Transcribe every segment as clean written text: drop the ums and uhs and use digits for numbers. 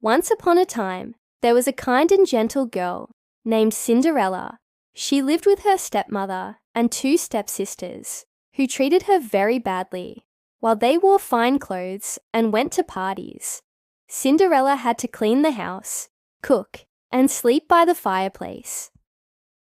Once upon a time, there was a kind and gentle girl named Cinderella. She lived with her stepmother and two stepsisters, who treated her very badly. While they wore fine clothes and went to parties, Cinderella had to clean the house, cook, and sleep by the fireplace.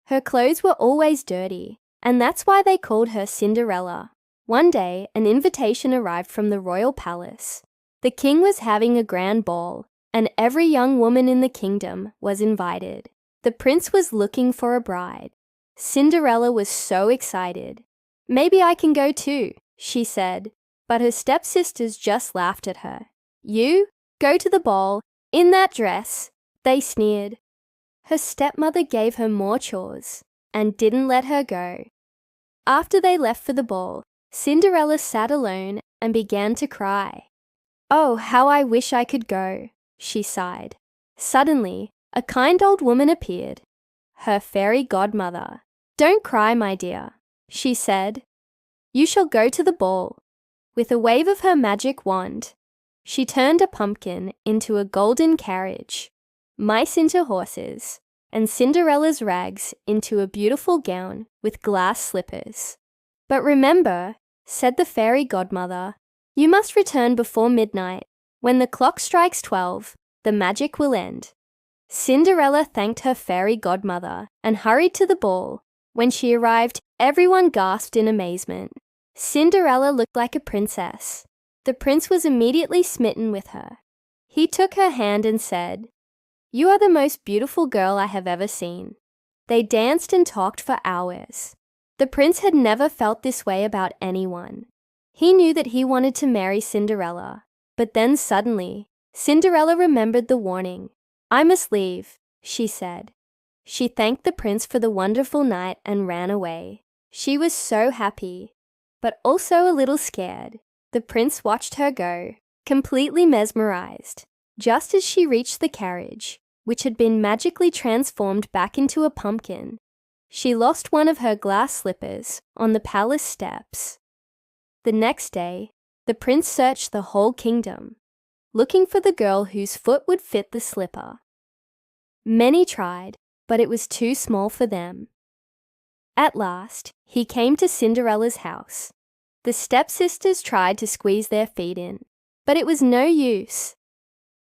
Her clothes were always dirty, and that's why they called her Cinderella. One day, an invitation arrived from the royal palace. The king was having a grand ball, and every young woman in the kingdom was invited. The prince was looking for a bride. Cinderella was so excited. "Maybe I can go too," she said, but her stepsisters just laughed at her. "You? Go to the ball? In that dress?" they sneered. Her stepmother gave her more chores and didn't let her go. After they left for the ball, Cinderella sat alone and began to cry. "Oh, how I wish I could go," she sighed. Suddenly, a kind old woman appeared, her fairy godmother. "Don't cry, my dear," she said. "You shall go to the ball." With a wave of her magic wand, she turned a pumpkin into a golden carriage, mice into horses, and Cinderella's rags into a beautiful gown with glass slippers. "But remember," said the fairy godmother, "you must return before midnight. When the clock strikes 12, the magic will end." Cinderella thanked her fairy godmother and hurried to the ball. When she arrived, everyone gasped in amazement. Cinderella looked like a princess. The prince was immediately smitten with her. He took her hand and said, "You are the most beautiful girl I have ever seen." They danced and talked for hours. The prince had never felt this way about anyone. He knew that he wanted to marry Cinderella, but then suddenly, Cinderella remembered the warning. "I must leave," she said. She thanked the prince for the wonderful night and ran away. She was so happy, but also a little scared. The prince watched her go, completely mesmerized. Just as she reached the carriage, which had been magically transformed back into a pumpkin, she lost one of her glass slippers on the palace steps. The next day, the prince searched the whole kingdom, looking for the girl whose foot would fit the slipper. Many tried, but it was too small for them. At last, he came to Cinderella's house. The stepsisters tried to squeeze their feet in, but it was no use.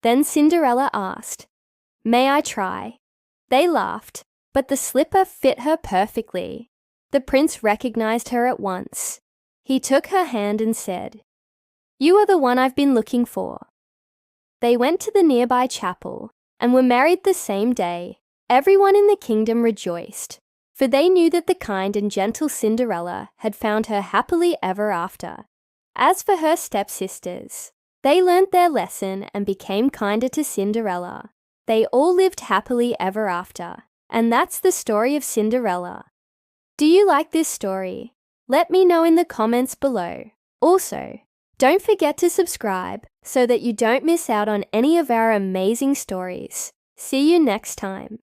Then Cinderella asked, "May I try?" They laughed, but the slipper fit her perfectly. The prince recognized her at once. He took her hand and said, "You are the one I've been looking for." They went to the nearby chapel and were married the same day. Everyone in the kingdom rejoiced, for they knew that the kind and gentle Cinderella had found her happily ever after. As for her stepsisters, they learnt their lesson and became kinder to Cinderella. They all lived happily ever after, and that's the story of Cinderella. Do you like this story? Let me know in the comments below. Also, don't forget to subscribe so that you don't miss out on any of our amazing stories. See you next time.